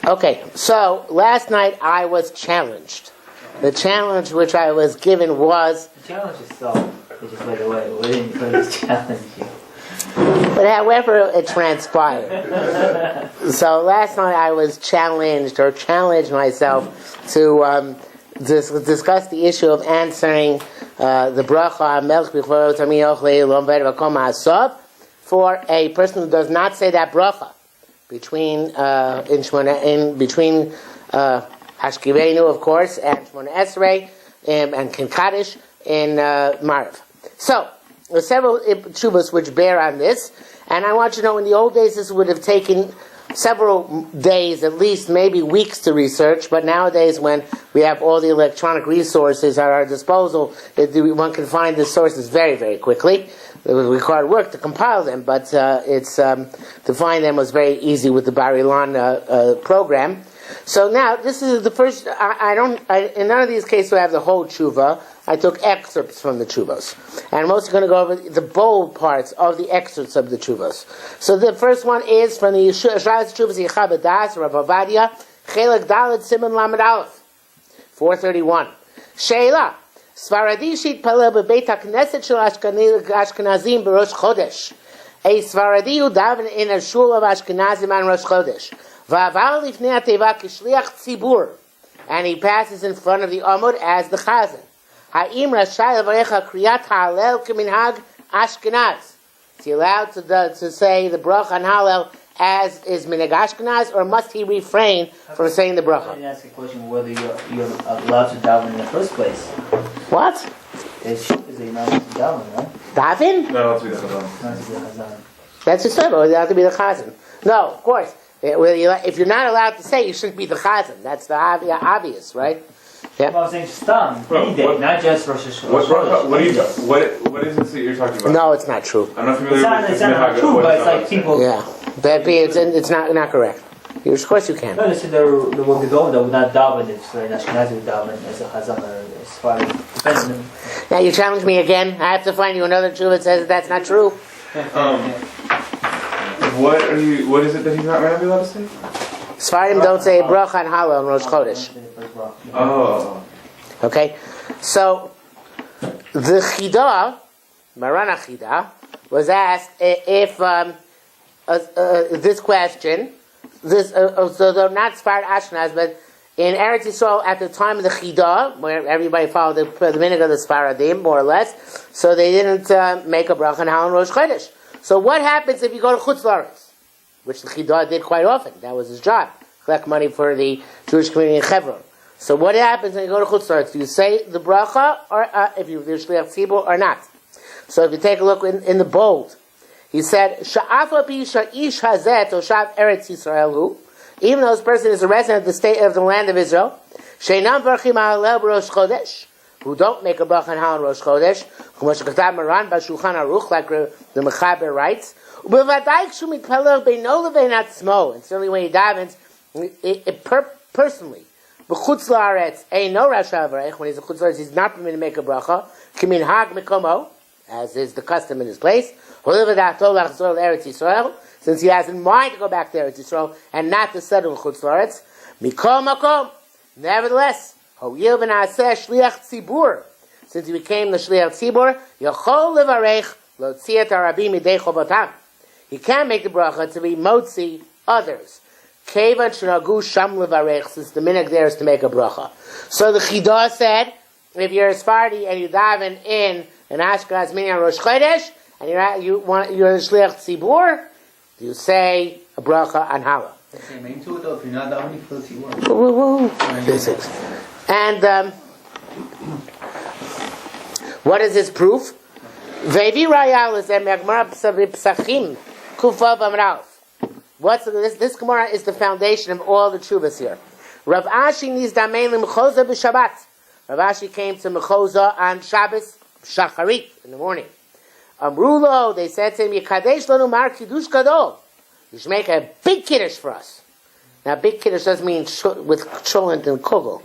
Okay, so last night I was challenged. The challenge which I was given was... The challenge itself, just by the way, we didn't really challenge you. But however it transpired. So last night I was challenged myself to discuss the issue of answering the bracha Melch B'chorot Tamiyot Le'ilom V'ed V'kom Ha'asov for a person who does not say that bracha between Hashkivenu, of course, and Shmona Esrei and Kinkadish in Mariv. So there are several tshuvos which bear on this, and I want you to know in the old days this would have taken several days, at least maybe weeks to research, but nowadays when we have all the electronic resources at our disposal, one can find the sources very, very quickly. It would require work to compile them, but to find them was very easy with the Bar-Ilan program. So now, this is the first, in none of these cases do I have the whole tshuva. I took excerpts from the tshuvos. And I'm also going to go over the bold parts of the excerpts of the tshuvos. So the first one is from the Shas Tshuvos Yichah B'das, Rav Ovadia, Chelek Dalet Siman Lamed Aleph, 431. Sheila, Sefardi Shitpalel B'Beit HaKnesset Shel Ashkenazim B'Rosh Chodesh. A Sefardi who daven in a shul of Ashkenazim on Rosh Chodesh. V'aval lifnei hateva k'shliach tzibur, and he passes in front of the Amud as the Chazan. Ha'im rashai levarecha kriyat ha'alel k'minhag Ashkenaz. Is he allowed to say the bracha on Hallel as is minhag Ashkenaz, or must he refrain from saying the bracha? I ask a question whether you're allowed to daven in the first place. What? Is he not allowed to daven, right? Daven? No, to be the Chazan. Not to be the Chazan. That's just it. Or allowed to be the Chazan. No, of course. If you're not allowed to say, you shouldn't be the Chazan. That's the obvious, right? Yeah. Well, I'm saying stam, any day, not just Rosh Hashanah. What is it that you're talking about? No, it's not true. I'm not familiar with it's not true, but it's like people... Yeah. It's not correct. Of course you can. No, they said there will be Gold that would not daven if an Ashkenazi would daven as a Chazan or as far as depending. Now you challenge me again. I have to find you another tshuva that says that's not true. What is it that he's not allowed to say? Sfarim don't say bracha and Hallel on Rosh Chodesh. Oh. Okay, so the Chida, Marana Chida, was asked if this question, so they're not Sfard Ashkenaz, but in Eretz Yisrael at the time of the Chida, where everybody followed the minhag of the Sfaradim, more or less, so they didn't make a bracha and Hallel on Rosh Chodesh. So what happens if you go to Chutz La'aretz, which the Chida did quite often? That was his job, collect money for the Jewish community in Hebron. So what happens when you go to Chutz La'aretz? Do you say the bracha, or if you're Shliach Tzibur, or not? So if you take a look in the bold, he said, Sha'afa pi sha'ish hazeh toshav Eretz Yisraelu, even though this person is a resident of the state of the land of Israel, she'nam varchim ha'alel b'Rosh Chodesh, who don't make a bracha and Hallel on Rosh Chodesh, like the Mechaber writes, and certainly when he davens, personally, when he's a Chutz La'aretz, he's not permitted to make a bracha, as is the custom in his place, since he has in mind to go back to Eretz Yisrael and not to settle in Chutz La'aretz, nevertheless, since he became the Shliach Tzibur, he can make the bracha to be motzi others. Since the minhag there is to make a bracha. So the Chida said, if you're a Sefardi and you daven in an Ashkenaz minyan Rosh Chodesh, and you're a Shliach Tzibur, you say a bracha on Hallel. Physics. And what is his proof? What's this Gemara is the foundation of all the tshuvas here. Rav Ashi nizdamein l'mechoza b'Shabbat. Rav Ashi came to Mechoza on Shabbos Shacharit in the morning. Amrulo, they said to him, Yikadesh lanu mar kiddush gadol. You should make a big kiddush for us. Now, big kiddush doesn't mean with cholent and kugel.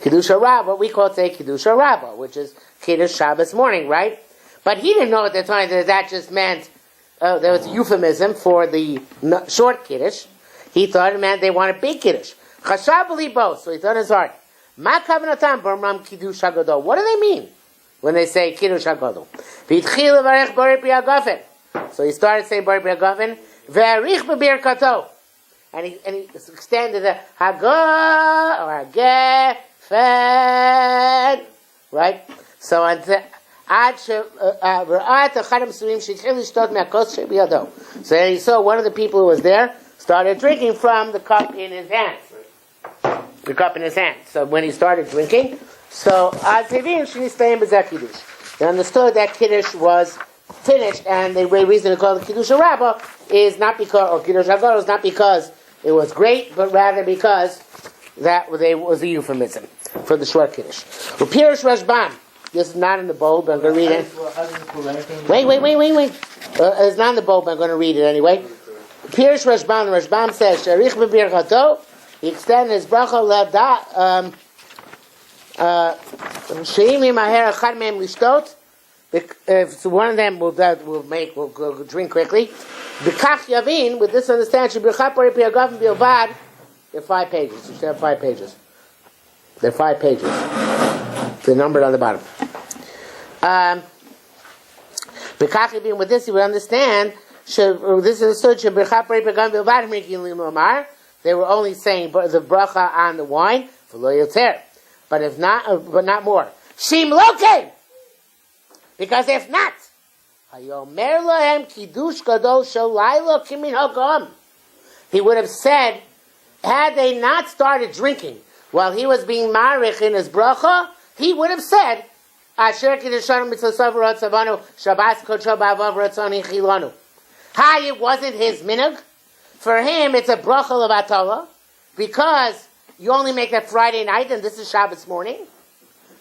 Kiddush Rabbah, what we call today Kiddush Rabbah, which is Kiddush Shabbos morning, right? But he didn't know at the time that just meant there was a euphemism for the short Kiddush. He thought it meant they want a big kiddush. Chashav both, so he thought in his heart. Ma kavanatam b'ramam kiddush hagadol. What do they mean when they say kiddush hagadol? V'itchil levarech borei pri hagafen. So he started saying borei pri hagafen. Ve'arich b'birkato. And he extended the hagah or hagefen. Right? So until so he saw one of the people who was there started drinking from the cup in his hand. The cup in his hand. So when he started drinking, they understood that Kiddush was finished, and the reason to call it Kiddush Rabbah is not because, or Kiddush Haggadah is not because it was great, but rather because that was a euphemism for the short Kiddush. Pirish Rashbam. This is not in the bowl, but I'm going to read it. Wait. It's not in the bowl, but I'm going to read it anyway. Pirish Rashbam. The Rashbam says, Sharich b'birchato. He extended his bracha lada. Sheimi maher echad mehem lishtot. If one of them will drink quickly. B'kach yavin. With this understand, shebirchat parei pi hagafen bilvad. They're 5 pages. You should have 5 pages. They're 5 pages. They're numbered on the bottom. With this, you would understand. This is such a they were only saying the bracha on the wine for lo yoter, but if not, but not more. Shim loke, because if not, hayomer lahem kiddush gadol shalaylo kimin hagam. He would have said, had they not started drinking while he was being marich in his bracha, he would have said, Asher kiddushanim mitzosav ratzavanu Shabbos kodsho ba'avav ratzoni chilanu. It wasn't his minhag. For him, it's a bracha levatala, because you only make that Friday night, and this is Shabbos morning.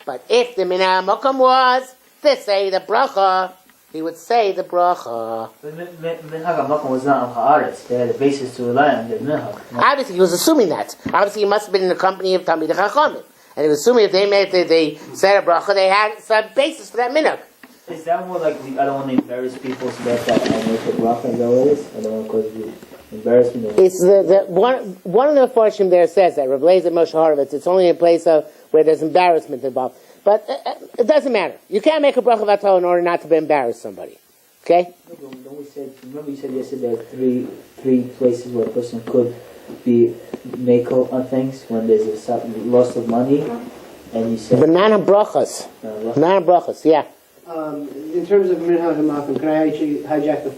But if the minhag mokam was to say the bracha, he would say the bracha. But minhag mokam was not on haaretz. They had a basis to rely on their minhag. Obviously, he was assuming that. Obviously, he must have been in the company of Talmidei Chachamim. And he was assuming if they said a bracha, they had some basis for that minhag. Is that more like, I don't want to embarrass people, so that's why I make the bracha, is that what it is? I don't want to cause you embarrassment. It's one of the Farshim there says that, Rav Lezer Moshe Horovitz, it's only a place where there's embarrassment involved. But it doesn't matter. You can't make a bracha vatol in order not to embarrass somebody. Okay? Remember you said yesterday there are three places where a person could be mako on things when there's a loss of money, and you said banana brachas. Banana brachas, yeah. In terms of minhag hamakom, can I actually hijack the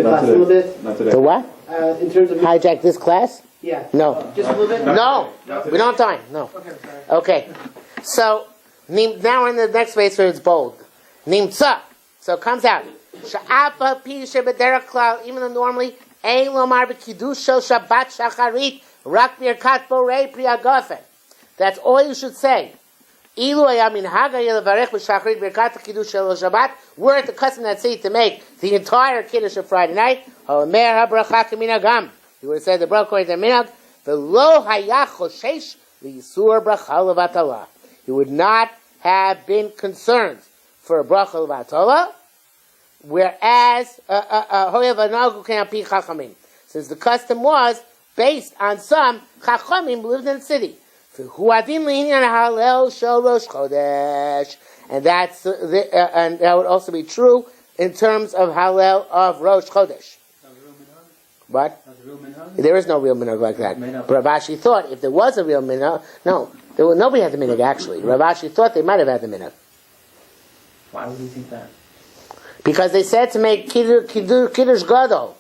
class a little bit? Not today. The what? In terms of Hijack this class? yeah. No. Just a little bit. No. We don't have time. No. Okay, sorry. Okay. So now we're in the next phase where it's bold. Nimtza. So it comes out. Sha'afa pi shebederach klal. Even though normally ein lomar b'kiddush shel Shabbat shacharit rak birkat borei pri hagafen. That's all you should say. Ilu ayamin haga yelevarech b'shacharit birkat kiddush shel Shabbat. We're at the custom that say to make the entire kiddush of Friday night. Haomer habracha k'minagam. He would have said the bracha according to the minhag. V'lo hayach choshesh li'isur bracha levatala. He would not have been concerned for a bracha levatala. Whereas, since the custom was based on some chachamim who lived in the city, and and that would also be true in terms of Hallel of Rosh Chodesh. What? There is no real minhag like that. But Rav Ashi thought if there was a real minhag, nobody had the minhag actually. Rav Ashi thought they might have had the minhag. why would you think that? Because they said to make Kiddush Gadol.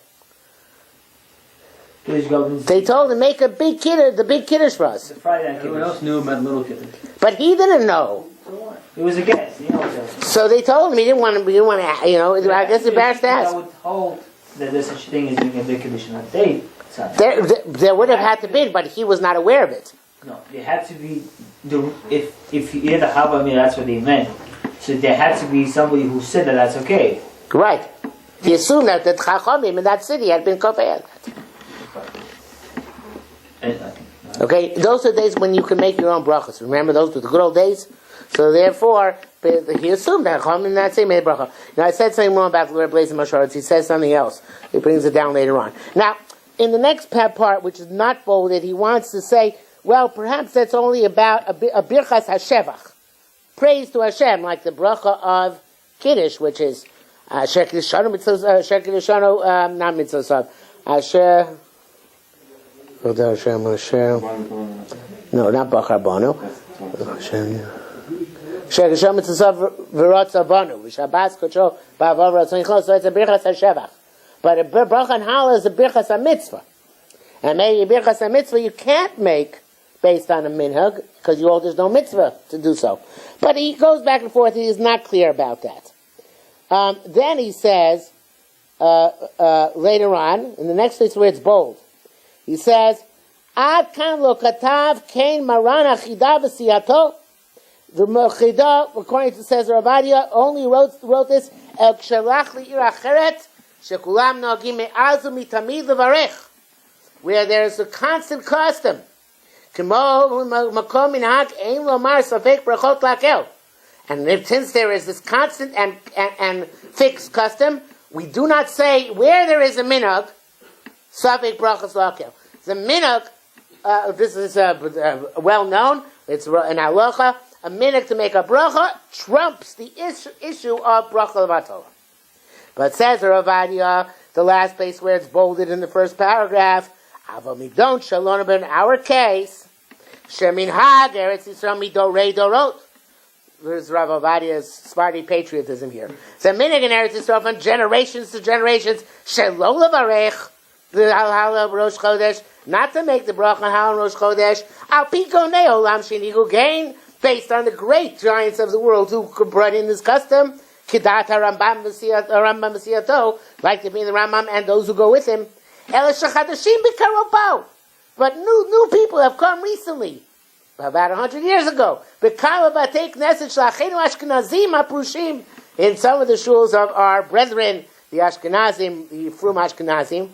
They told him make a big Kiddush, the big Kiddush for us. Everyone else knew about little Kiddush. But he didn't know. It was a guess, So they told him he didn't want to, I guess embarrassed to ask. I would hold that there's such a thing as doing a big Kiddush on that day. There would have had to be, but he was not aware of it. No, there had to be, if you had a Hava, that's what they meant. So there had to be somebody who said that that's okay. Right. He assumed that the Chachamim in that city had been kofei. Okay, those are days when you can make your own brachas. Remember, those were the good old days? So therefore, he assumed that Chachamim in that city made bracha. Now, I said something more about the Lord Blazer Moshe. He says something else. He brings it down later on. Now, in the next part, which is not folded, he wants to say, well, perhaps that's only about a birchas hashevach, praise to Hashem, like the bracha of Kiddush, which is Asher Kiddushanu mitzvah, Asher Kiddushanu, not mitzvah, Asher, no, not Bachar Banu. So it's a birchas hashevach. But a bracha and challah is a birchas mitzvah. And maybe a birchas mitzvah you can't make based on a minhag, because there's no mitzvah to do so. But he goes back and forth, he is not clear about that. Then he says, later on, in the next place where it's bold, he says, Ad kan lo katav kein maran achida v'siyato. The Chida, according to says Ravadia, only wrote this El Kshalach Li'ir Acheret Shekulam Nogim Me'azu Mitamid Levarech, where there is a constant custom. Kemo Makom Minhag Ein Lomar Safek Brachot Lakel. And since there is this constant and fixed custom, we do not say where there is a minhag Safek Brachot Lakel. The minhag, this is well known. It's an halacha. A minhag to make a bracha trumps the issue of bracha levatorah. But says Ravadia, the last place where it's bolded in the first paragraph, Aval midon shalom, but in our case, sheminhag eretz Yisrael midorei dorot. There's Ravadia's Sefardi patriotism here. So minhag in eretz Yisrael from generations to generations, shalom levarech, the halal rosh chodesh, not to make the bracha halal rosh chodesh, al piko neolam shenigu gain, based on the great giants of the world who brought in this custom, Kidat Rambam Mesiato, like to be in the Rambam and those who go with him. But new people have come recently, about 100 years ago. In some of the shuls of our brethren, the Ashkenazim, the Frum Ashkenazim,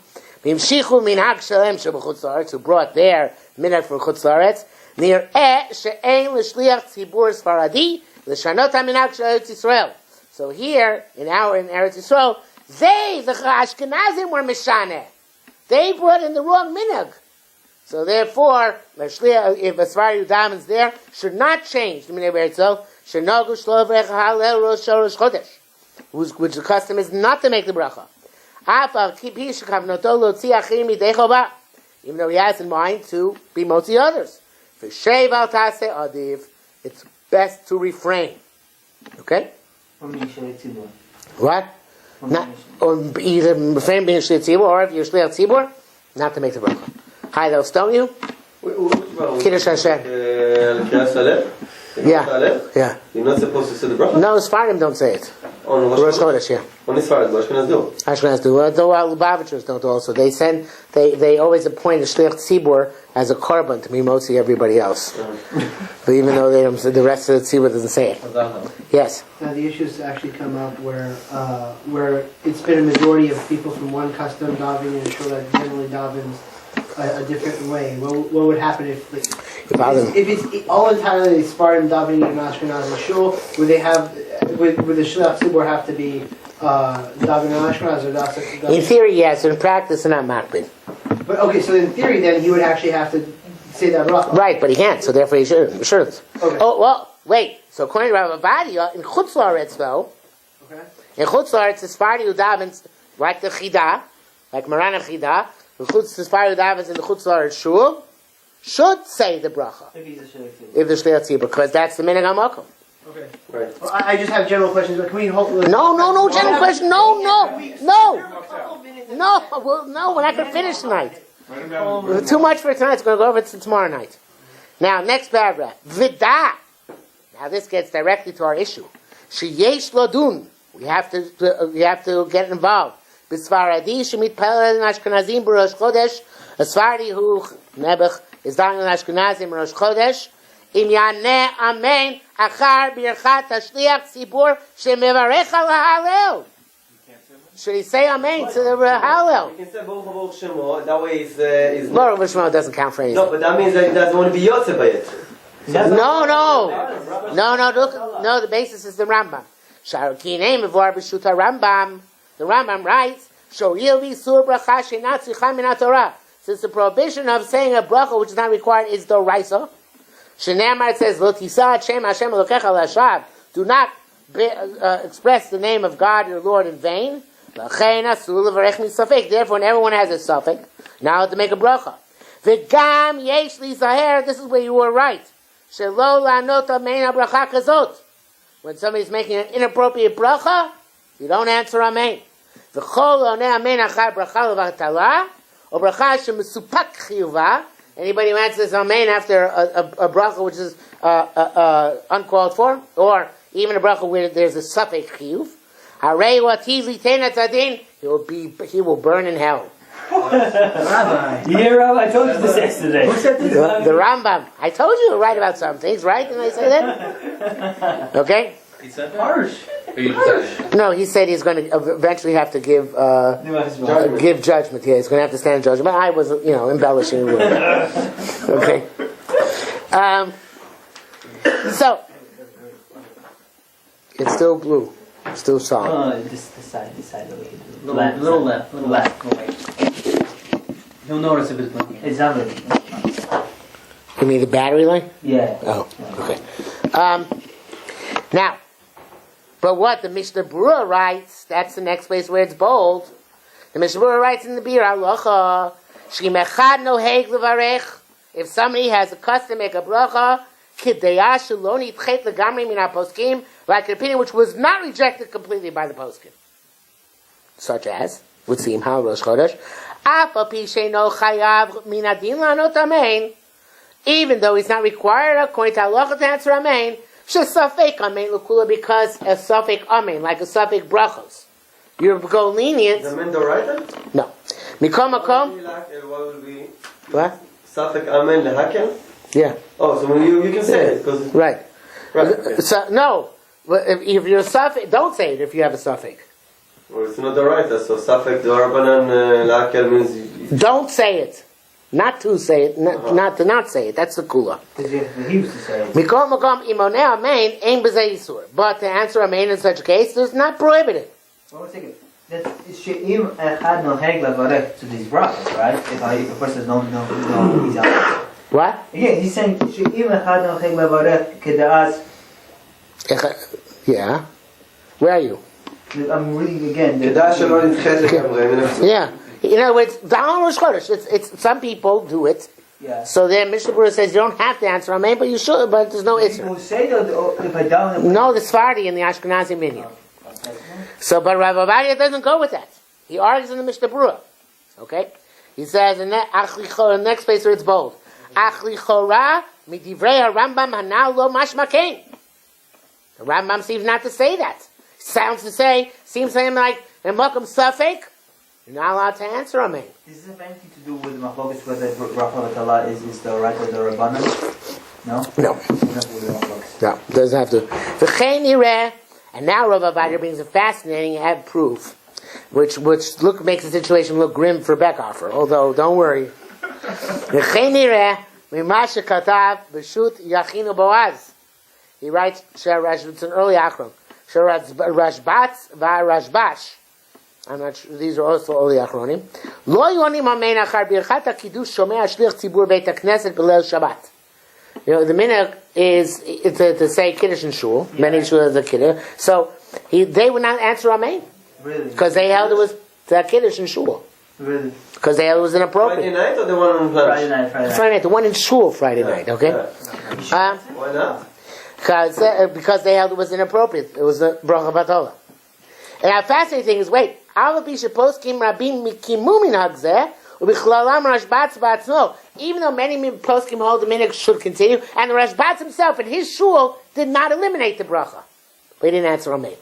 who brought their minhag for Chutz La'aretz, near she'ein l'shliach tzibur Sefaradi l'shanot haminhag shel Eretz Yisrael. So here in Eretz Yisrael, the Ashkenazim were mishaneh. They brought in the wrong minhag. So therefore, if a Sefardi daven's there, should not change the minhag of Eretz Yisrael. Shenogu shlovrech halel rosh chodesh, which the custom is not to make the bracha. Even though he has in mind to be motzi others. It's best to refrain. Okay? What? Not, or either refrain being shliach tzibur, or if you're shliach tzibur, not to make the bracha. Hi, they'll stone you. Kiddush Hashem. Yeah. You're not supposed to say the bracha? No, Sefardim don't say it. On Rosh Chodesh, yeah. Only Sefardim, but Ashkenaz do. Ashkenaz do. Though Lubavitchers don't also. They always appoint a shliach tzibur as a korban to be motzi everybody else. But even though they don't, the rest of the tzibur doesn't say it. Yes. Now the issues actually come up where it's been a majority of people from one custom davening and a shul that generally davens a different way. What would happen if it's all entirely Spartan davening in an Ashkenazi shul? Would they have would the shliach tzibur have to be davening in Ashkenaz or davening? In theory, yes. In practice, not makbid. But okay, so in theory, then he would actually have to say that bracha. Right, but he can't. So therefore, he shouldn't. Okay. Oh well, wait. So according to Rav Avadia, in Chutz La'aretz though, in Chutz La'aretz, the Sefardi who davens like the Chida, like Maran Chida. The Sefardi davens in the Chutz La'aretz shul should say the bracha if the shliach tzibur, because that's the minhag hamakom. Okay. Right. Well, I just have general questions. But can we hold? No, general question. No. We're not going to finish tonight. Too much for tonight. It's going to go over to tomorrow night. Now, next paragraph. Vida. Now, this gets directly to our issue. Sheyesh lodun. We have to get involved. B'Sefaradi shemit palel in Ashkenazim b'Rosh Chodesh. A Sefardi who Nebuch is down in Ashkenazim b'Rosh Chodesh. Im yaneh amen achar birchat hashliach tzibur shemevarech al ha'halel. Should he say amen to the ha'halel? You can say Baruch Shemo. That way is Baruch Shemo doesn't count for anything. No, but that means that he doesn't want to be yotze by it. No. The basis is the Rambam. Sharuki name of Rambam. The Rambam writes, Since the prohibition of saying a bracha which is not required is doraisa, Shenamar, it says, Lo tisah Shem Hashem Elokecha lashad. Do not express the name of God your Lord in vain. Therefore, when everyone has a suffix, now to make a bracha. V'gam yesh li zaher. This is where you were right. Shelo la'anot amen bracha kazot. When somebody's making an inappropriate bracha, you don't answer amen. V'chol oneh amen achar bracha levatala, or bracha shemesupak chiyuva. Anybody who answers amen after a bracha which is uncalled for, or even a bracha where there's a suffix chiyuv, harei watizli tenat adin, he will burn in hell. Rabbi. Yeah, Rabbi, I told you this yesterday. Who said this? The Rambam. I told you to write about some things, right? Didn't I say that? Okay? He said that? Harsh. No, he said he's going to eventually have to give judgment. Yeah, he's going to have to stand in judgment. I was, embellishing a little bit. Okay? So, it's still blue. It's still solid. This side over here. Little left. You'll notice if it's blinking. It's not blinking. You mean the battery line? Yeah. Oh, okay. Now, but what the Mishnah Berurah writes, that's the next place where it's bold. The Mishnah Berurah writes in the Bir Halacha, Sh'imechad noheg levarech, if somebody has a custom to make a bracha, k'deyah shelo nidchet legamri min haposkim, like an opinion which was not rejected completely by the poskim. Such as, would seem how Rosh Chodesh, af al pi she'no chayav min adin la'anot amen, even though he's not required according to halacha to answer amen, shesafek amen l'kula, because a safek amen, like a safek brachos, you go lenient. The men doraita? No. Mikom makom. What will be? What? Safek amen lehakel? Yeah. Oh, so you can say it because Right. right. So no, if you're a safek, don't say it if you have a safek. Well, it's not doraita, so safek dorabanan lehakel means. Don't say it. Not to say it, not to not say it. That's the kula. Because he used to say it. Mikom makom imoneh amen ein b'zeh yisur. But to answer amen in such a case, it's not prohibited. Well, one second. That's she'im echad noheg levarech to these brachos, right? If a person no, he's out. What? Again, he's saying she'im echad noheg levarech keda'as. Yeah. Where are you? I'm reading again. כדאי שלא נדחה לגמרי. Yeah. In other words, down Rosh Chodesh. It's some people do it. Yeah. So then Mishnah Berurah says you don't have to answer amen, but you should. But there's no People issur. say that if I down him. No, the Sefardi and the Ashkenazi minion. So, but Rav Ovadia doesn't go with that. He argues in the Mishnah Berurah. Okay? He says in the next place where it's bold. Achli chora midivrei Rambam hanal lo mashma kein. The Rambam seems not to say that. Seems to him like in Malkum Safek, you're not allowed to answer amen. Does this have anything to do with the machlokes whether bracha v'tala is the right or the rabbanan? No. No. No, doesn't have to. V'chein ireh. And now Rav Ovadia brings a fascinating proof, which makes the situation look grim for Beckhofer. Although, don't worry. He writes, it's an early achron. Rashbatz v'Rashbash. I'm not sure, these are also early achronim. Lo yonim amen achar birchat hakidush shomei shliach tzibur beit hakneset b'leil Shabbat. The minhag is to say Kiddush in shul. Many shul has a Kiddush. So they would not answer amen. Really? Because they held it was the Kiddush in shul. Really? Because they held it was inappropriate. Friday night or the one on Friday night. Friday night. The one in shul Friday night. Okay. Why not? Because they held it was inappropriate. It was a bracha batola. And the fascinating thing is, wait, even though many poskim hold the minhag should continue, and the Rashbatz himself in his shul did not eliminate the bracha, but he didn't answer amen.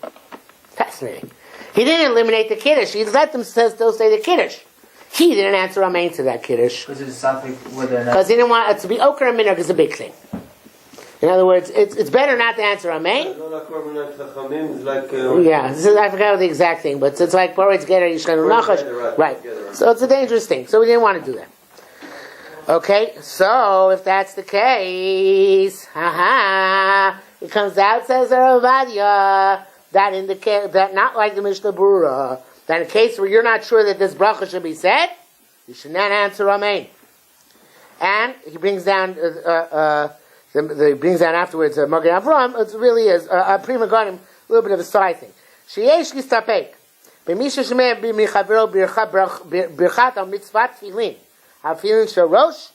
Fascinating. He didn't eliminate the kiddush. He let them still say the kiddush. He didn't answer amen to that kiddush Because it's something whether or not. because he didn't want it to be okra minhag is a big thing. In other words, it's better not to answer amen. It's like Yeah, I forgot the exact thing, but it's like Poretz Geder Yishchanu Nachash. Right. So it's a dangerous thing. So we didn't want to do that. Okay, so if that's the case, it comes out, says Rav Ovadia, that indicates that not like the Mishnah Berurah, that in case where you're not sure that this bracha should be said, you should not answer Amen. And he brings down, he brings down afterwards Magen Avraham. It's really a prima got him a little bit of a side thing. Sheyesh listapek b'misha shemei b'michavero birchat al mitzvat tefillin. Tefillin shorosh.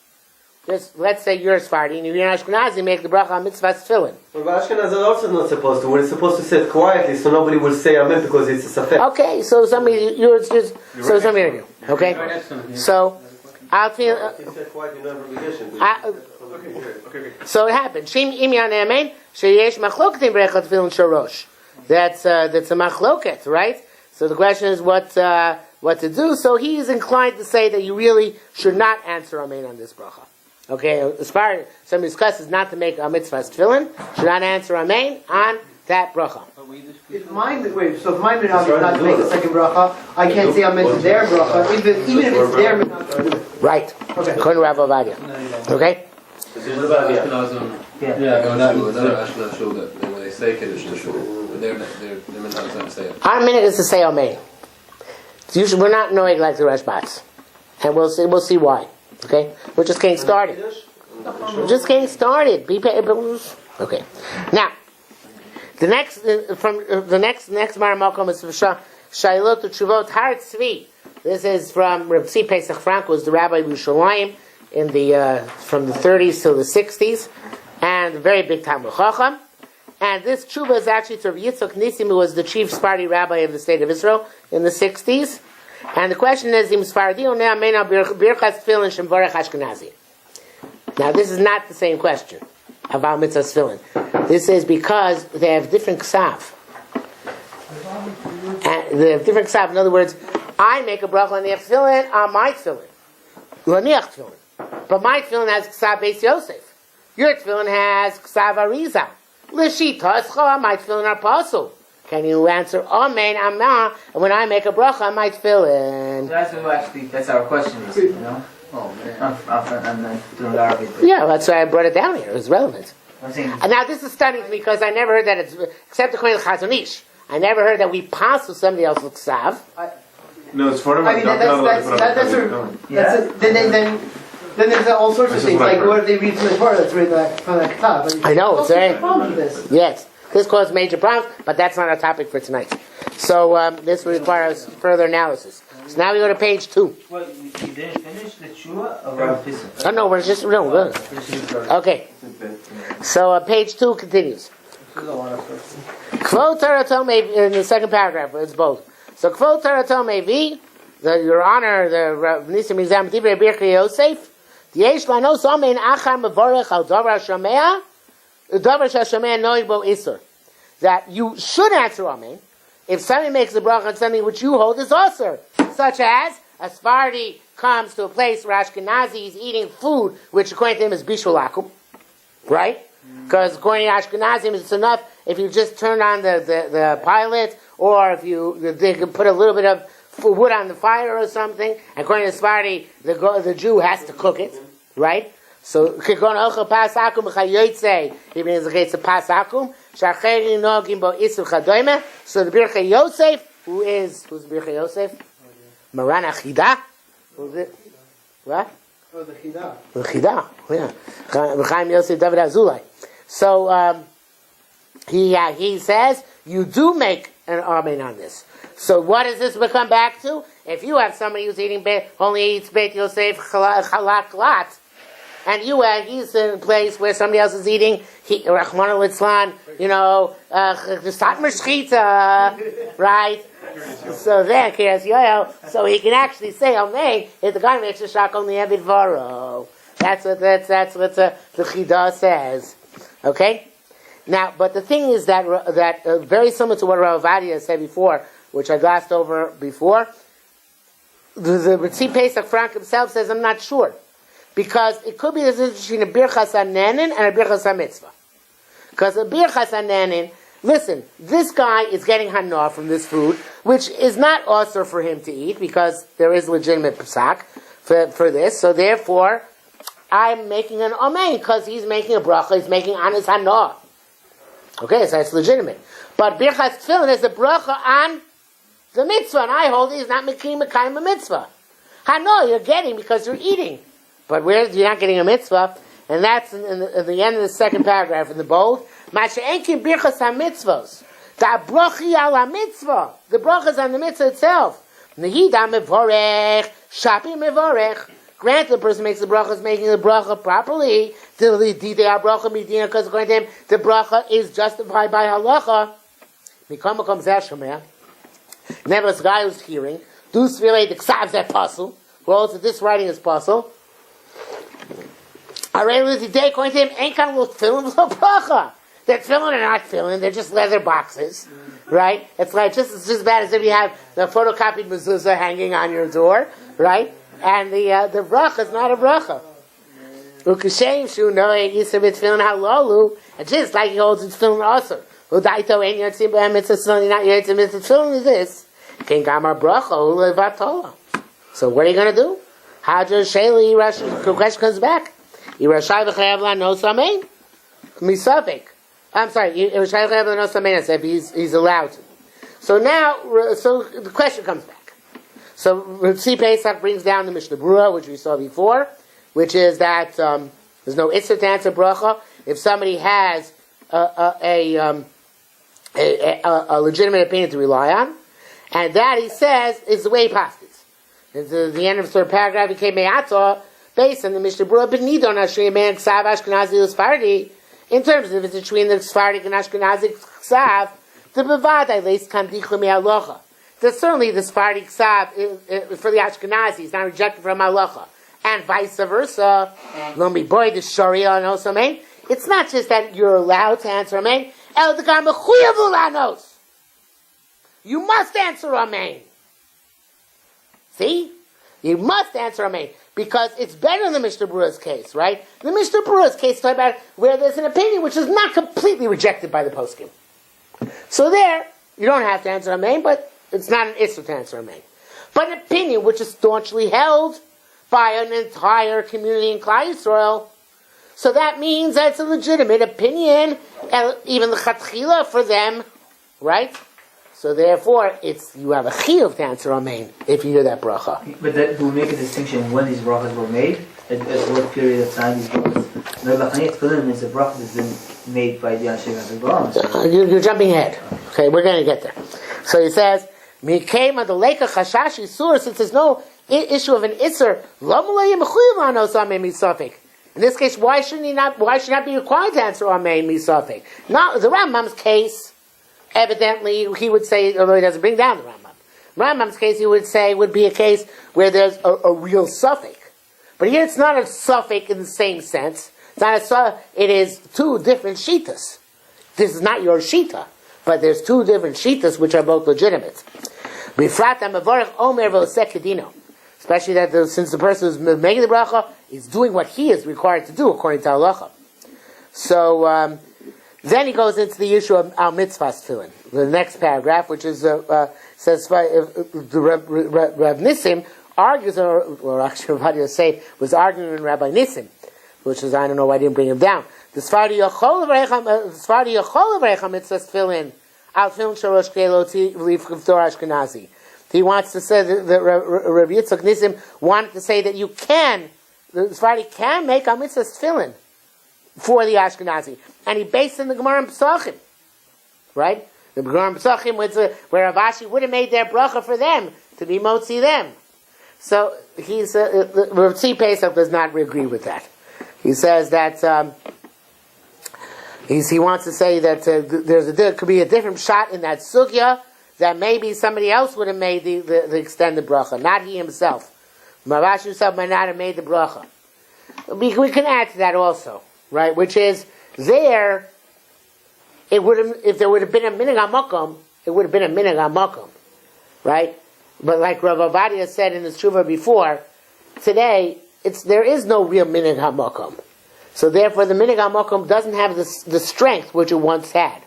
Just let's say you're Sefardi and you're Ashkenazi, make the bracha on mitzvah tefillin. But Ashkenazi are also not supposed to. We're supposed to say it quietly so nobody will say Amen because it's a safek. Okay, so somebody somebody. Okay, so I'll feel. So it happened. Shim imyan amen. Sheyesh machloketim brechat tefillin shorosh. That's a machloket, right? So the question is what to do. So he is inclined to say that you really should not answer amen on this bracha. Okay, as far as some discusses not to make a mitzvah tefillin, should not answer amen on that bracha. If mine is not to make a second bracha, I can't say amen to their bracha, even if it's their minhag. Right. Okay. According to Rav Ovadia. Okay. When they say Kiddush to shul, they're minhag say it. Our minhag is to say amen. Usually, we're not knowing like the Rashbats, and we'll see why. Okay, we're just getting started. We're just getting started. Okay. Now, the next Meir Machlin is Shailot Tshuvot Har Tzvi. This is from Reb Tzvi Pesach Frank, was the rabbi of Yerushalayim in the from the 30s to the 60s, and a very big Talmud Chacham. And this tshuva is actually to Yitzchak Nissim, who was the chief Sefardi rabbi of the state of Israel in the 60s. And the question is, now this is not the same question about mitzvah tefillin. This is because they have different ksav. And they have different ksav. In other words, I make a bracha on the tefillin on my tefillin. Laniach tefillin. But my tefillin has ksav Beis Yosef. Your tefillin has ksav Arizal. L'shita escha, my tefillin are pasul. Can you answer Amen, Amma, and when I make a bracha on my tefillin? So that's our question, you know? Oh, man. Yeah, that's why I brought it down here. It was relevant. And now this is stunning to me because I never heard that it's, except according to Chazon Ish, I never heard that we pass with somebody else with ksav. No, it's for Then there's all sorts of things, like what if they read from the Torah that's written from the Ktav? I know, it's very... problem with this. Yes, this caused major problems, but that's not our topic for tonight. So this requires further analysis. So now we go to page 2. Well, you didn't finish the tshuva of Rav Pesach? Oh no, we're just... No, good. Okay. So page 2 continues. Kvod Torah Tomei, in the second paragraph, it's both. So Kvod Torah Tomei V, Your Honor, the Rav Nissim Mizam Divrei Birchei Yosef, Yesh lanos amen achar mevorech al davar shamea, davar shashamea noig bo isur. That you should answer amen if somebody makes a bracha on something which you hold is asur, such as a Sefardi comes to a place where Ashkenazi is eating food which according to him is bishul akum, right? Because according to Ashkenazim, it's enough if you just turn on the pilot, or if they can put a little bit of wood on the fire or something. And according to Sefardi, the Jew has to cook it, right? So kikon ocha pas akum b'chayotzei, even in the case of pas akum, shacheri nogim bo isur chadoime. So the Birchei Yosef, who's Birchei Yosef? Maran Achida. Who's it? What? Oh, the Chidah. The Chidah, yeah. B'chaim Yosef David Azulai. So he says you do make an amen on this. So what does this become back to? If you have somebody who's only eats Beit Yosef chalak lat, and he's in a place where somebody else is eating Rachmana litzlan, the satmer shchita, right? So then, so he can actually say amen if the guy makes a shak on the Evid Varo. That's what the Chidah says. Okay. Now, but the thing is that very similar to what Rav Ovadia said before, which I glossed over before, the Ritzi Pesach Frank himself says, I'm not sure. Because it could be the difference between a Birchas HaNenin and a Birchas HaMitzvah. Because a Birchas HaNenin, listen, this guy is getting Hana from this food, which is not also for him to eat, because there is legitimate Pesach for this, so therefore, I'm making an Amen, because he's making a bracha, he's making Anis Hana. Okay, so that's legitimate. But Birchas Tefillin is a bracha on the mitzvah, and I hold it is not Mekayim a mitzvah. No, you're getting because you're eating. But you're not getting a mitzvah, and that's in the end of the second paragraph in the bold. Masha'enkin birchas ha-mitzvos. Da brochi ala mitzvah. The bracha is on the mitzvah itself. Nehida mevorech, shapi mevorech. Granted, the person makes the bracha is making the bracha properly. Because according to him, the bracha is justified by halacha. Nevertheless, the guy who's hearing, dus relate the ksavs that puzzle, who holds that this writing is puzzle. According to him, ain't kind of little tefillin with no bracha. They're tefillin or not tefillin, they're just leather boxes, right? It's just as bad as if you have the photocopied mezuzah hanging on your door, right? And the bracha is not a bracha. Ukashem shu noeg yisr b'tefillin halalu, and just like he holds it's tefillin also. Udaito ein yotzim b'hem mitzvah tefillin, not yotzim mitzvah tefillin is this. Ken gamar bracha hu levatola. So what are you going to do? Hajar sheli the question comes back. Irashai v'chayav la no samein misafik. I'm sorry. Irashai v'chayav la no samein. I said he's allowed to. So now, the question comes back. So Ritzi Pesach brings down the Mishnah Berurah, which we saw before, which is that there's no Isser to answer bracha if somebody has a legitimate opinion to rely on, and that he says is the way he passes. At the end of the third paragraph, he came Me'atzah, based on the Mishnah Berurah, B'nidon Ashri Man Ksav Ashkenazi L'Sfardi, in terms of if it's between the Sephardic and Ashkenazi Ksav, the Bevadai Leis Kandichu Me'alocha. That certainly the Sephardic Ksav for the Ashkenazi is not rejected from halacha, and vice versa. Lomi boy the Sharia and also amen. It's not just that you're allowed to answer amen. El dekar mechuyavu lanos. You must answer amen. See, you must answer amen because it's better than the Mishnah Berurah's case, right? The Mishnah Berurah's case is talking about where there's an opinion which is not completely rejected by the poskim. So there, you don't have to answer amen, but it's not an issur to answer amen. But an opinion which is staunchly held by an entire community in Klal Yisrael, so that means that it's a legitimate opinion, and even the chatchila for them, right? So therefore, you have a chiyuv to answer amen if you hear that bracha. But do we make a distinction when these brachas were made? At what period of time these brachas? No, Lachanit Tefillin is a bracha that's been made by the Ashkenazi Goyim. You're jumping ahead. Okay, we're going to get there. So he says, Mikema the leka chashashi sur, since there's no issue of an isser, in this case, why should he not be required to answer amen misafek? Now, the Rambam's case, evidently, he would say, although he doesn't bring down the Rambam's case, he would say would be a case where there's a real suffix. But here it's not a suffix in the same sense. It is two different shitas. This is not your shita, but there's two different shitas which are both legitimate. Especially that since the person who's making the bracha is doing what he is required to do according to halacha. So then he goes into the issue of al mitzvahs tefillin, the next paragraph, which is says the Rav Nissim argues, or actually Rabbi say was arguing with Rabbi Nissim, which is I don't know why I didn't bring him down. The Sefardi Yachol Avrecha mitzvahs tefillin al tefillin shorosh keloti v'liv Torah Ashkenazi. He wants to say that Rabbi Yitzchak Nissim wanted to say that the Sephardi can make a mitzvah tefillin for the Ashkenazi, and he based in the Gemara and Pesachim, right? The Gemara and Pesachim, where Rav Ashi would have made their bracha for them to be motzi them. So Rav Tzvi Pesach does not agree with that. He says that he wants to say that there could be a different shot in that sugya, that maybe somebody else would have made the extended bracha, not he himself. Rav Ashi himself might not have made the bracha. We can add to that also, right? Which is if there would have been a minhag hamakom, it would have been a minhag hamakom, right? But like Rav Ovadia said in his tshuva before, today there is no real minhag hamakom, so therefore the minhag hamakom doesn't have the strength which it once had.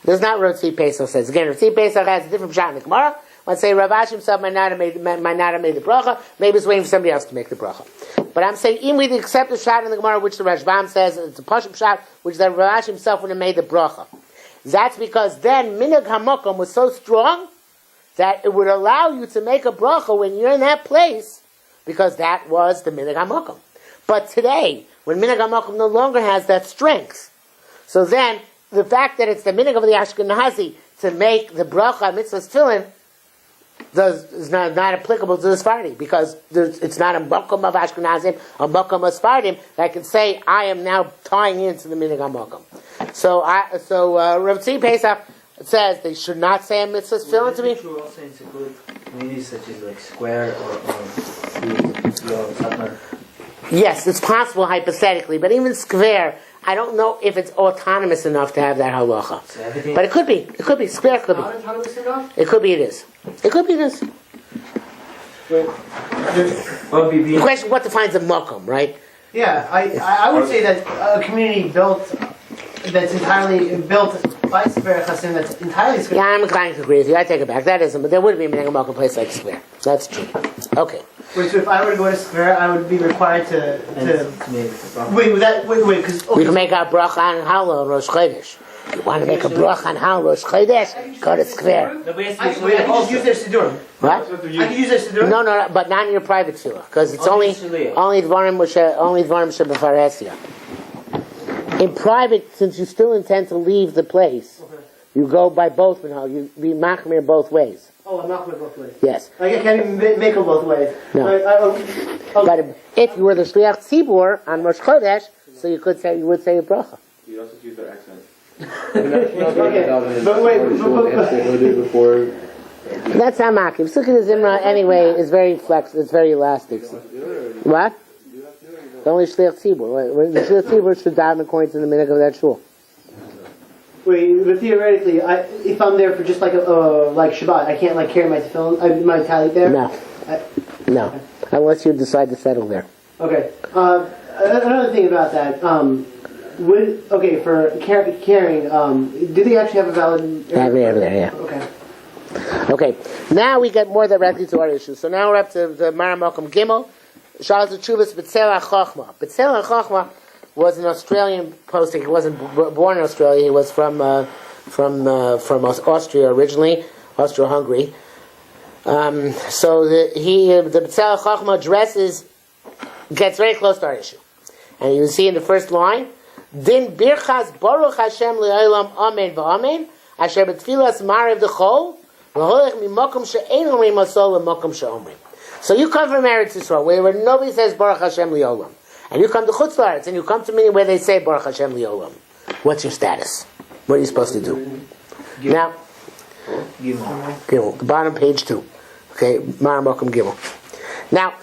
This is not what Tzvi Pesach says. Again, Tzvi Pesach has a different shot in the Gemara. Let's say Rav Ashi himself might not have made the bracha. Maybe it's waiting for somebody else to make the bracha. But I'm saying, even we accept the shot in the Gemara, which the Rashbam says, it's a Pashup shot, which that Rav Ashi himself would have made the bracha. That's because then Minhag HaMokom was so strong that it would allow you to make a bracha when you're in that place, because that was the minhag hamakom. But today, when minhag hamakom no longer has that strength, so then the fact that it's the minhag of the Ashkenazi to make the bracha mitzvah tefillin is not applicable to the Sefardi, because it's not a makom of Ashkenazim, a makom of Sephardim that can say, I am now tying into the minhag hamakom. So Rav Tzvi Pesach says they should not say a mitzvah tefillin to me. True also in good communities such as like Square or Satmar. Yes, it's possible hypothetically, but even Square, I don't know if it's autonomous enough to have that halacha. So But it could be. It could be. Square could Not be. autonomous enough? It could be it is. It could be it is. The question, what defines a makom, right? Yeah, I would say that a community that's entirely built by Sefer Chasim, that's entirely Sefer. Yeah, I'm inclined to agree with you. I take it back. That isn't, but there would be a minhag hamakom place like Square. That's true. Okay. Wait, so if I were to go to Sefer, I would be required to wait, because We can make our bracha on Hallel and Rosh Chodesh. You want to make a bracha on Hallel, Rosh Chodesh? Go to Square. I can just use their siddurim. What? I can use their siddurim. No, but not in your private tefillah, because it's only dvarim shebefaresia. In private, since you still intend to leave the place, you go by both minhag. You be machmir both ways. Oh, I'm not going both ways. Yes. I can't even make them both ways. No. But if you were the shliach tzibur on Rosh Chodesh, so you would say a bracha. You also use their accent. But wait, before. That's not makiv. Sukkot Zimra anyway is very flexible. It's very elastic. What? The only shliach tzibur. The shliach tzibur should daven according to the minhag of that shul. wait, but theoretically, if I'm there for just like like Shabbat, I can't like carry my tefillin, my tally there. No, unless you decide to settle there. Okay. Another thing about that. For carrying, do they actually have a valid? Yeah. Okay. Okay, now we get more directly to our issue. So now we're up to the Meir Machlin Gimel. Shalas Tshuvas B'Tzel HaChochma. B'Tzel HaChochma was an Australian posting. He wasn't born in Australia. He was from Austria originally, Austro-Hungary. So the B'Tzel HaChochma gets very close to our issue. And you see in the first line, Din Birchas Baruch Hashem Le'olam Amen V'Amen Asher B'Tfilas Marev D'Chol so you come from Eretz Yisrael, where nobody says Baruch Hashem Li'olam, and you come to Chutz La'aretz, and you come to me where they say Baruch Hashem Li'olam. What's your status? What are you supposed to do? Now, Gimel, the bottom page 2. Okay, Meir Machlin Gimel. Now,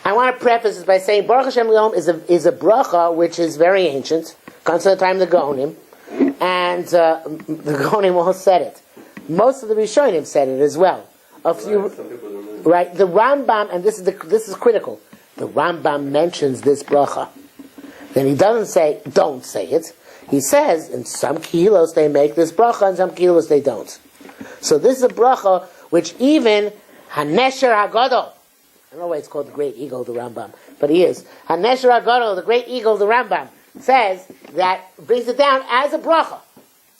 I want to preface this by saying Baruch Hashem Li'olam is a bracha which is very ancient, comes to the time of the Gaonim, and the Gaonim all said it. Most of the Rishonim said it as well. Right? The Rambam, and this is critical. The Rambam mentions this bracha. Then he doesn't say, don't say it. He says, in some kilos they make this bracha, and some kilos they don't. So this is a bracha which even Hanesher HaGadol, I don't know why it's called the Great Eagle, the Rambam, but he is. Hanesher HaGadol, the Great Eagle, the Rambam, says that, brings it down as a bracha.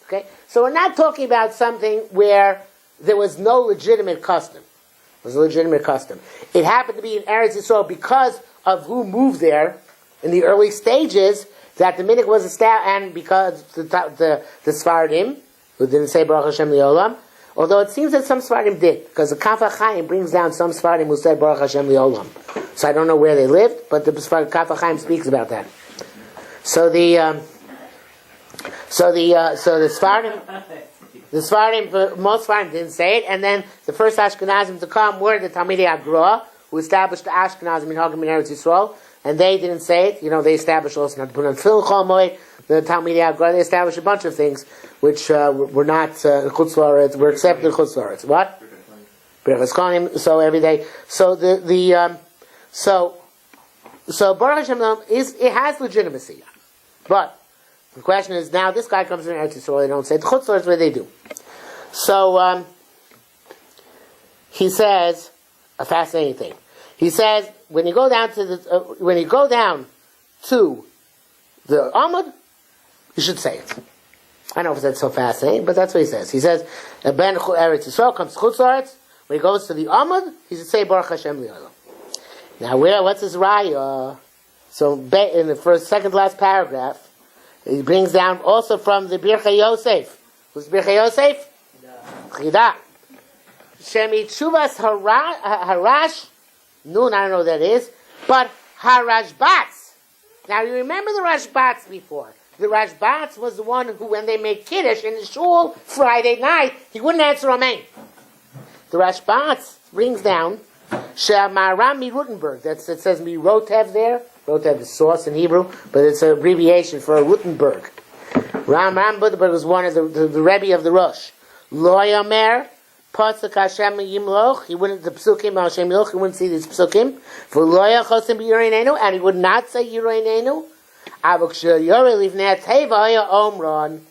Okay? So we're not talking about something where there was no legitimate custom. It was a legitimate custom. It happened to be in Eretz Yisrael because of who moved there in the early stages that the minhag was established, and because the Sfardim, who didn't say Baruch Hashem Li'olam, although it seems that some Sfardim did, because the Kaf HaChaim brings down some Sfardim who said Baruch Hashem Li'olam. So I don't know where they lived, but the Kaf HaChaim speaks about that. So the Sfardim, most Sfardim didn't say it, and then the first Ashkenazim to come were the Talmidei Agroa, who established the Ashkenazim in Hagam in Eretz Yisrael, and they didn't say it. They established also not to put on Tefillin Chol Moed, the Talmidei Agroa. They established a bunch of things which were not Chutz La'aretz, were accepted in Chutz La'aretz. What? Birchas Kohanim. So every day. So so Baruch Hashem it has legitimacy, but the question is, now this guy comes in Eretz Yisrael, they don't say it. Chutz La'aretz, where they do. So, he says, a fascinating thing. He says, when you go down to the Amud, you should say it. I don't know if that's so fascinating, but that's what he says. He says, Ben Eretz Yisrael comes to Chutz La'aretz, when he goes to the Amud, he should say Baruch Hashem Li'olam. Now, what's his raya? So, in the second last paragraph, he brings down also from the Birchei Yosef. Who's Birchei Yosef? Chida. Shemi Tshuvas Harash. Nun, I don't know what that is. But Harashbatz. Now, you remember the Rashbatz before. The Rashbatz was the one who, when they made Kiddush in the shul Friday night, he wouldn't answer Amen. The Rashbatz brings down Shemaram Mirutenberg. It says Mirotev there. Rotev is sauce in Hebrew, but it's an abbreviation for a Rutenberg. Ram Rutenberg was one of the Rebbe of the Rosh. Lo Yomer Pasuk Hashem Yimloch. He wouldn't the Psukim Hashem Yimloch. He wouldn't see these Psukim. For Lo Yachosim B'Yireinu, and he would not say Yireinu. Avok Sheyore Livnei Teva Haya Omron.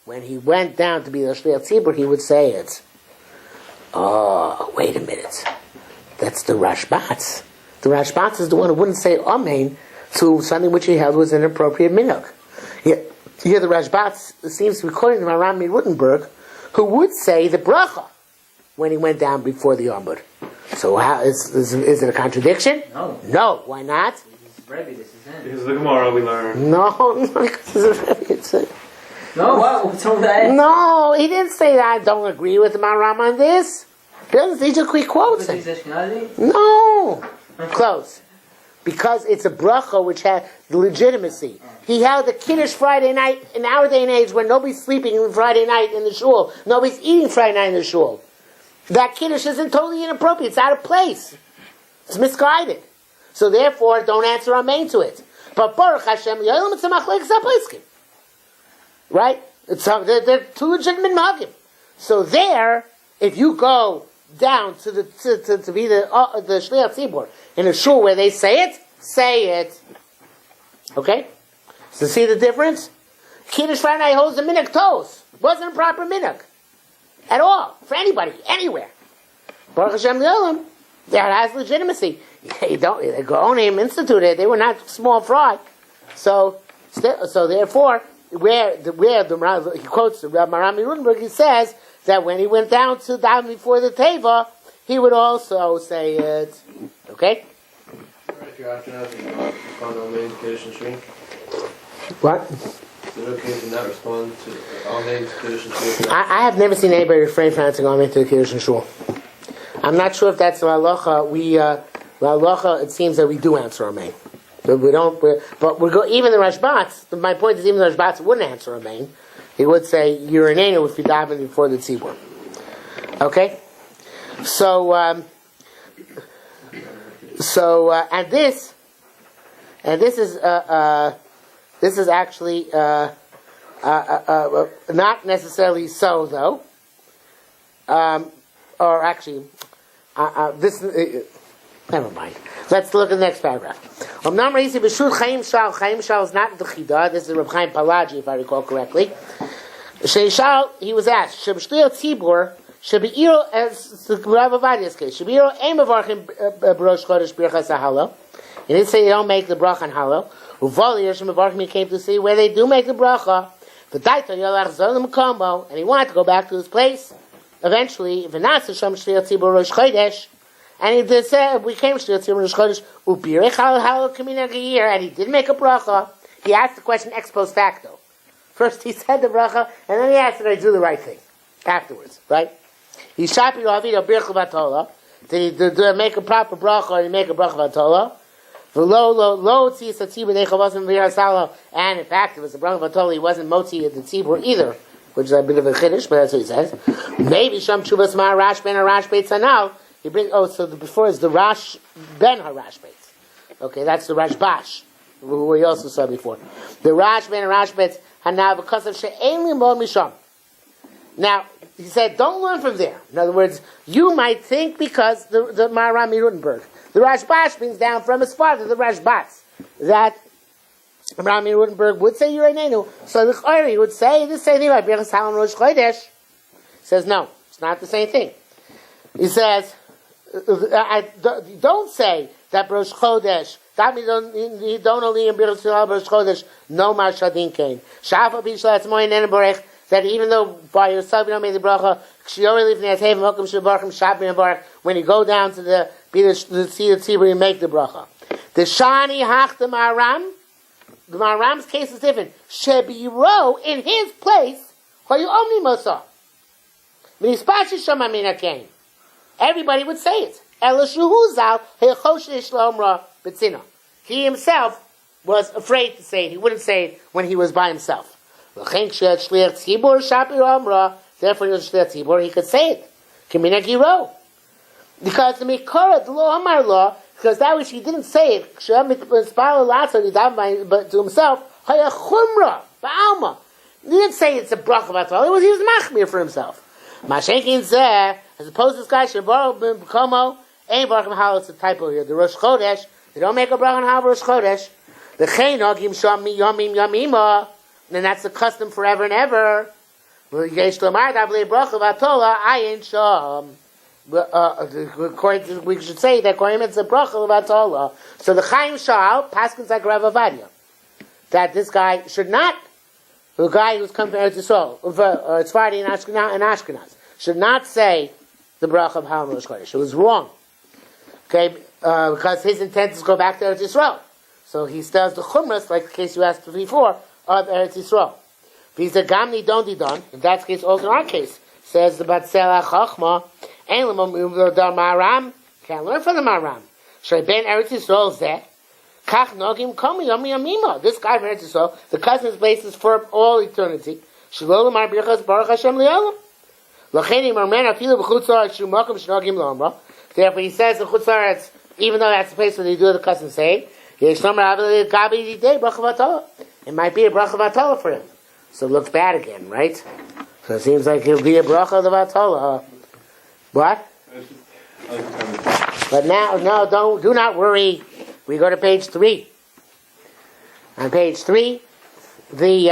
When he went down to be the Shliach Tzibur, he would say it. Oh, wait a minute. That's the Rashbatz. The Rashbatz is the one who wouldn't say Amen to something which he held was an appropriate minhag. Here the Rashbatz seems to be quoting the Maram Rutenberg, who would say the bracha when he went down before the Amud. So how, is it a contradiction? No. No, why not? This is Rebbe, this is him. Because of the Gemara we learn. No, because it's a... No, what's wrong with that? No, he didn't say that. I don't agree with the Maram on this. He just quick quotes He's Ashkenazi? No. Close. Because it's a bracha which has legitimacy. He held a Kiddush Friday night in our day and age when nobody's sleeping Friday night in the shul. Nobody's eating Friday night in the shul. That Kiddush isn't totally inappropriate. It's out of place. It's misguided. So therefore, don't answer Amen to it. But Baruch Hashem, right? They're two legitimate magim. So there, if you go down to be the Shliach Tzibur in a shul where they say it. Okay? So see the difference? Kiddush Friday night holds the minhag toes. Wasn't a proper minhag. At all. For anybody. Anywhere. Baruch Hashem L'olam. That has legitimacy. The Gaonim instituted. They were not small fry. So therefore, where he quotes the Marami Rudenberg, he says that when he went down before the Teva, he would also say it. Okay? If you're Ashkenazi, you respond to Amen to Kiddush and Shri. What? Is it okay to not respond to Amen to Kiddush and Shri? I have never seen anybody refrain from answering Amen to the Kiddush and Shul. I'm not sure if that's the halacha. Halacha, it seems that we do answer Amen. But we don't. Even the Rashbatz. My point is, even the Rashbatz wouldn't answer Amen. He would say Yirinenu if you daven before the tzibur. Okay. So this is actually not necessarily so though. Or actually, this. Never mind. Let's look at the next paragraph. Chaim Shal is not the Chida. This is Reb Chaim Palaji, if I recall correctly. Sheishal, he was asked, Sheb'shtiyot Tzibur, Shebe'iro, as the Rav Avadia's case, Shebe'iro aim of Archim Brosh Chodesh Birchas HaHalo. He didn't say they don't make the bracha on Halo. Uvali Yeshim of Archim came to see where they do make the bracha. V'daita Yolach Zolim Kombo, and he wanted to go back to his place. Eventually, V'nasa Shom Shtiyot Tzibur Rosh Chodesh, and he did say, we came to the Rosh Chodesh, Ubirech Halo Kamina Geir, and he did make a bracha. He asked the question ex post facto. First he said the bracha, and then he asked did I do the right thing afterwards, right? He shapi Ravid Birch Vatola. Did he make a proper bracha or did he make a bracha Vatola? And in fact, it was a bracha Vatola, he wasn't motzi at the tzibur either, which is a bit of a chiddush, but that's what he says. Maybe Sham Chuvas Ma Rash Ben Harash Beit Sanal. He brings, so before is the Rash Ben Harash Beit. Okay, that's the Rash Bash, who we also saw before. The Rash Ben Harash Beit Hanav because of She'en Limod Misham. Now, he said, don't learn from there. In other words, you might think because the Marami Rutenberg, the Rashbash brings down from his father, the Rashbatz, that Marami Rutenberg would say Yirinenu. So the Chayri would say the same thing about Birchas Halon Rosh Chodesh. He says, no, it's not the same thing. He says, don't say that Rosh Chodesh, that means don't only in Birchas Halon Rosh Chodesh, no Mar Shadin Kain. Shafa Bishla Tzmoyin Neneborech, that even though by yourself you don't make the bracha, when you go down to the sea of Tzibur, you make the bracha. The Shani Hach the Maram's case is different. Shebiro, in his place, Hoyu Mosa. Everybody would say it. He himself was afraid to say it. He wouldn't say it when he was by himself. Therefore, he was Tzibur, he could say it. Because the Mikora, the law Amar law, because that which he didn't say it, but to himself, he didn't say it's a bracha b'atol. He was machmir for himself. Mashenkin zeh, as opposed to this guy, Shabaro b'komo, ain't bracha b'hal, it's a typo here. The Rosh Chodesh, they don't make a bracha b'hal Rosh Chodesh. The chaynog yim sham yamim yamima, and that's the custom forever and ever. Yesh lomar davlei bracha b'atola, ayin sham. We should say that Kohen it's a bracha b'atola. So the Chaim Shal paskins like Rav Avadia that this guy should not. The guy who's come to Eretz Yisrael, Sefardi and Ashkenaz, should not say the bracha of Hal Rosh Chodesh. It was wrong. Okay, because his intent is to go back to Eretz Yisrael. So he does the chumras, like the case you asked before, of Eretz Yisrael. If he's a gamni don't done, in that case, also in our case, says the Batzela Chachma, Ein Maram, can't learn from the Maram. Shrei ben Eretz Yisrael zeh. This guy from Eretz Yisrael, the cousin's basis for all eternity. Therefore, he says in Chutz La'aretz, even though that's the place where they do the cousin say, it might be a bracha v'atola for him. So it looks bad again, right? So it seems like he'll be a bracha of the v'atola. What? But now, no, do not worry. We go to page 3. On page 3, he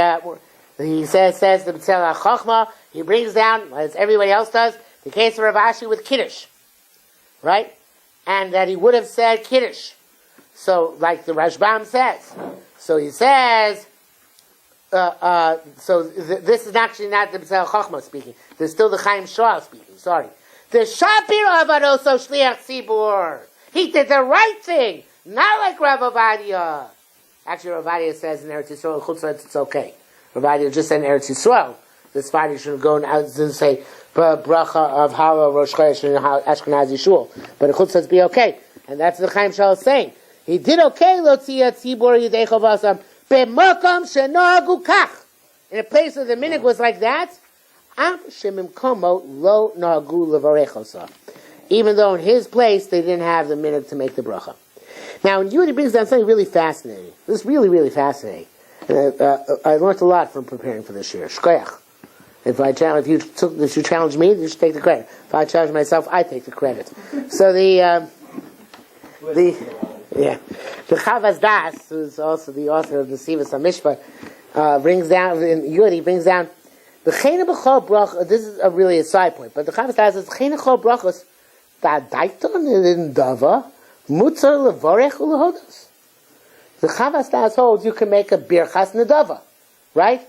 says the B'tzel HaChochma, he brings down, as everybody else does, the case of Rav Ashi with Kiddush. Right? And that he would have said Kiddush. So, like the Rashbam says. So he says, this is actually not the B'tzel HaChochma speaking. There's still the Chaim Shal speaking, sorry. The Shapir Avadoso Shliach Tzibur. He did the right thing. Not like Rav Avadia. Actually, Rav Avadia says in Eretz Yisrael, Chutz La'aretz, it's okay. Rav Avadia just said in Eretz Yisrael, this Sefardi should go and say bracha of Hara Rosh Chodesh and Ashkenazi Shul, but in Chutz La'aretz be okay, and that's the Chaim Shal is saying. He did okay. Lotzia Tzibur Yidei Chavasam b'Makom sheNohagu Kach. In a place where the minhag was like that, Am Shemimkomo Lo Nohagu Levarechosa. Even though in his place they didn't have the minhag to make the bracha. Now, in Yehudi brings down something really fascinating. This is really, really fascinating. I learned a lot from preparing for this year. Shkoyach. If you challenge me, you should take the credit. If I challenge myself, I take the credit. So the Chavaz Das, who's also the author of the Sivas HaMishpah, brings down in Yehudi brings down the Chena B'chol Brachos. This is really a side point, but the Chavaz Das says Chena B'chol Brachos Da'adaiton in Dava. Mutzar levorech ulehodos. The Chavas Das holds you can make a birchas nedava, right?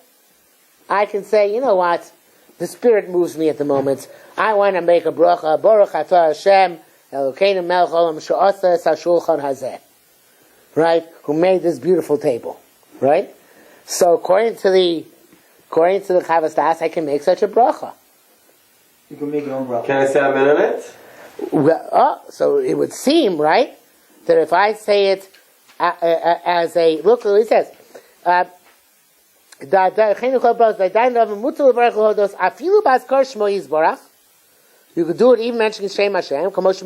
I can say, you know what? The Spirit moves me at the moment. I want to make a bracha. Baruch atah Hashem Elokeinu melech olam she'asa es hashulchan hazeh. Right? Who made this beautiful table, right? So according to the Chavas Das, I can make such a bracha. You can make your own bracha. Can I say amen on it? Well, so it would seem, right, that if I say it as a, look what he says, you could do it even mentioning Shem Hashem, just like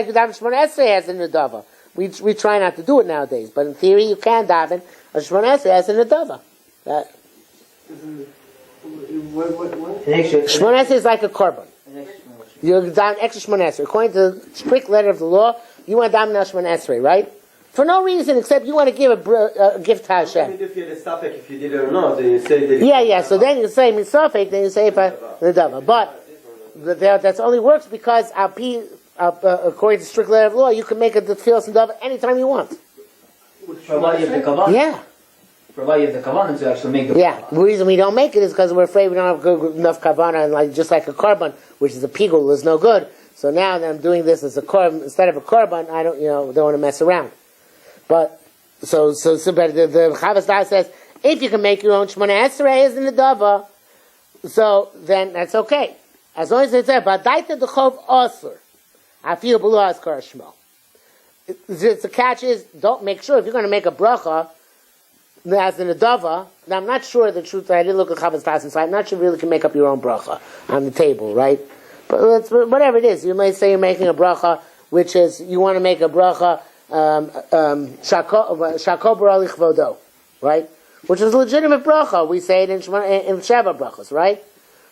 Yudav Shemon Esrei has in Nedava. We try not to do it nowadays, but in theory you can daven Shemon Esrei has in Nedava. Shemon Esrei is like a korban. You're down extra Shemon Esrei. According to the strict letter of the law, you want to daven Shemon Esrei, right? For no reason except you want to give a gift to Hashem. If you had a suffix, if you did it or not, then you say that. Yeah. So then you say misafek, then you say the dava. But that only works because according to the strict letter of the law, you can make a tefillah and dava anytime you want. Yeah. Provided you have the kavanah to actually make the Yeah, the reason we don't make it is because we're afraid we don't have enough kavanah, and like just like a korban, which is a pigul, is no good. So now that I'm doing this as a korban instead of a korban, I don't want to mess around. But but the Chavas Da'as says if you can make your own Shmona Esrei as in the dava, so then that's okay, as long as it's there. But daita dechov asur, I feel below as karashmo. The catch is don't make sure if you're going to make a bracha as in a dava. Now I'm not sure the truth. I didn't look at Chavas Da'as, so I'm not sure you really can make up your own bracha on the table, right? But whatever it is, you may say you're making a bracha, which is you want to make a bracha shako bara lichvodo, right? Which is a legitimate bracha. We say it in Sheva brachas, right?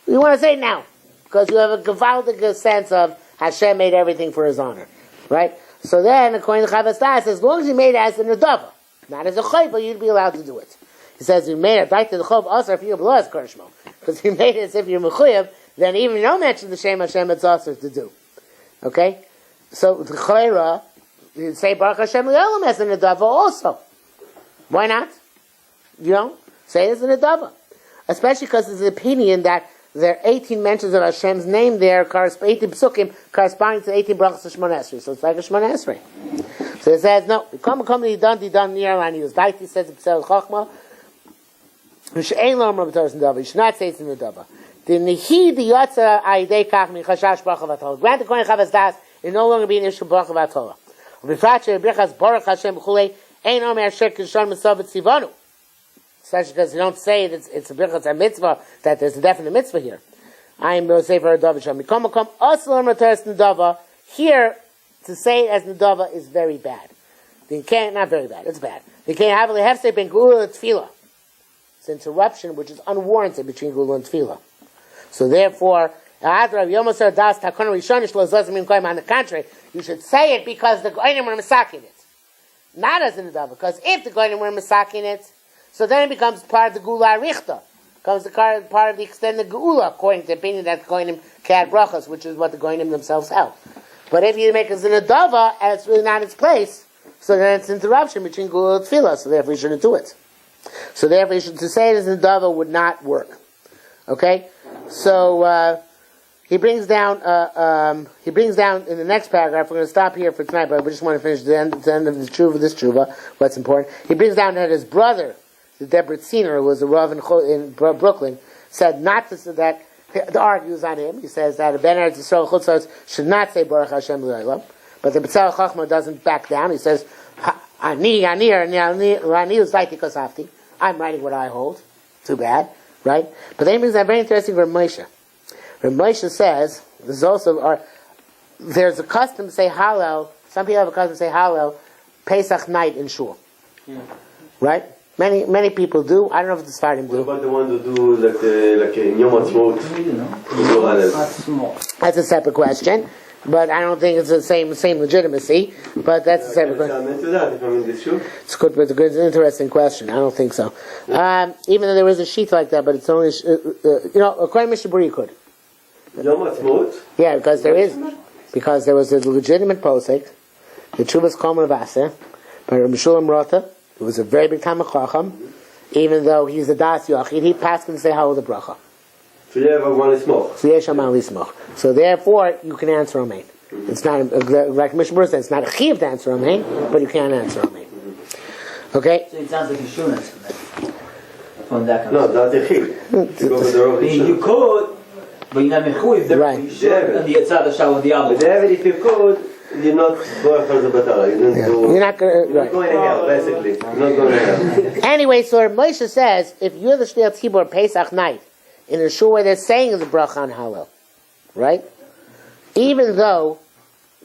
You want to say it now because you have a gewaltige sense of Hashem made everything for His honor, right? So then, according to Chavas Da'as, as long as you made it as an adava, not as a chayva, you'd be allowed to do it. He says you made it right to the chov also if you're below as karshmo, because you made it as if you're mechuyev. Then even you don't mention the Shem Hashem, it's also to do. Okay? So, the Chayra, you say Baruch Hashem L'Olam as an Adava also. Why not? Say it as an Adava. Especially because there's an opinion that there are 18 mentions of Hashem's name there, 18 psukim, corresponding to 18 brachas of Shemona Esrei. So it's like a Shemona Esrei. So it says, no, come done near Lanius. Daiti says, B'Tzel Chachma, V'She'ein Lo Amar B'Torah S'Nedava. You should not say it's an Adava. The Nehi the Yotza Aidei Kach Mi Chashash Bracha V'Torah. Grant the Kohen Chavas Da'as, it no longer be an issue of Bracha V'Torah. V'Frat She'Brichas Baruch Hashem B'Chulei Ein Omer Asher Kishon Mitzvah Tzivanu. Especially because you don't say it's a Brichas a mitzvah, that there's a definite mitzvah here. I am going to say for a David Shem. Mikom Makom Oslam Rateres Nedava. Here, to say it as Nedava is very bad. Not very bad, it's bad. You can't have a Lehefse Ben Gula and Tefillah. It's an interruption which is unwarranted between Gula and Tefillah. So therefore, on the contrary, you should say it because the Goyim were masakin it. Not as an Nedava, because if the Goyim were masakin it, so then it becomes part of the Gula Arichta. Becomes part of the extended Geula, according to the opinion that the Goyim can't brachas, which is what the Goyim themselves held. But if you make it as an Nedava, and it's really not its place, so then it's an interruption between Gula and Tefillah, so therefore you shouldn't do it. So therefore to say it as an Nedava would not work. Okay? So he brings down in the next paragraph. We're going to stop here for tonight, but we just want to finish the end of this tshuva. What's important? He brings down that his brother, the Debretziner, who was a rav in Brooklyn, said not to say that. The argues on him. He says that a Ben Eretz Yisrael Chutzos should not say Baruch Hashem L'Olam, but the B'Tzal Chachma doesn't back down. He says Ani Uzayti Kosafti. I'm writing what I hold. Too bad. Right? But then he brings that very interesting Rav Moshe. Rav Moshe says, there's a custom to say Hallel, some people have a custom to say Hallel, Pesach night in Shul. Yeah. Right? Many people do. I don't know if the Sefardim do. What about the ones who do like in Yom Ha'atzmaut? That's a separate question. But I don't think it's the same legitimacy. But that's a separate question. It's good, but it's an interesting question. I don't think so. Even though there is a sheet like that, but it's only according to Mr. Buri could. Yom Ha'atzmaut? Yeah, because there was a legitimate posek, the Chuvas Kol Mavaseh, by Rabbi Shulam Rota. It was a very big time of Chacham. Even though he's a Das Yochid, he passed him to say how the bracha. So therefore, you can answer Amen. It's not, like Mishnah said, it's not a chiv to answer Amen, but you can answer Amen. Okay? So it sounds like you shouldn't from that kind of stuff. No, not a chiv. You could, but you're not mechuyev. Right. You should, and the Yitzhak the Shal with the other. But if you could, you're not going for the batara. You're not going to hell, basically. You're not going to hell. Anyway, so Moshe says, if you're the Shliyat Tzibur Pesach night, in a shul where they're saying the bracha on Hallel, right? Even though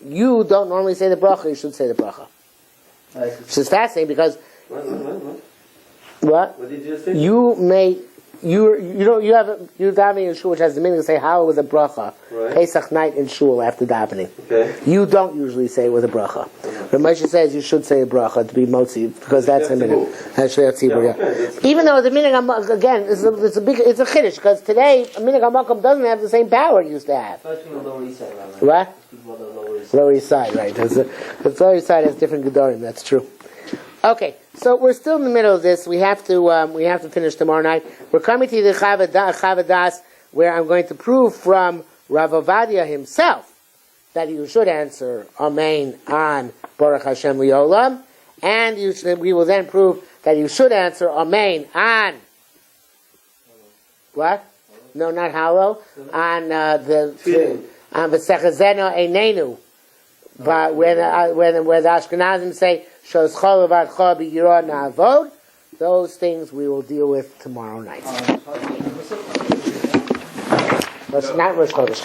you don't normally say the bracha, you should say the bracha. Which is fascinating because what? What did you say? You're davening in shul which has the meaning to say Hallel with a bracha. Right. Pesach night in shul after davening. Okay. You don't usually say it with a bracha. But Moshe says you should say a bracha to be motzi because that's the minhag. That's Shliach Tzibur. Yeah. Even though the minhag again it's a chiddush because today a minhag hamakom doesn't have the same power it used to have. What? Lower East Side, right? The Lower East Side has different gedorim. That's true. Okay, so we're still in the middle of this. We have to finish tomorrow night. We're coming to the Chavadas, where I'm going to prove from Rav Ovadia himself that you should answer Amen on Baruch Hashem Li'olam, and we will then prove that you should answer Amen on what? No, not Hallow. On the V'sechazeno Einenu, but where the Ashkenazim say Shos Chol V'Adcha B'Yirah Na'avod, those things we will deal with tomorrow night. That's not Rosh Chodesh.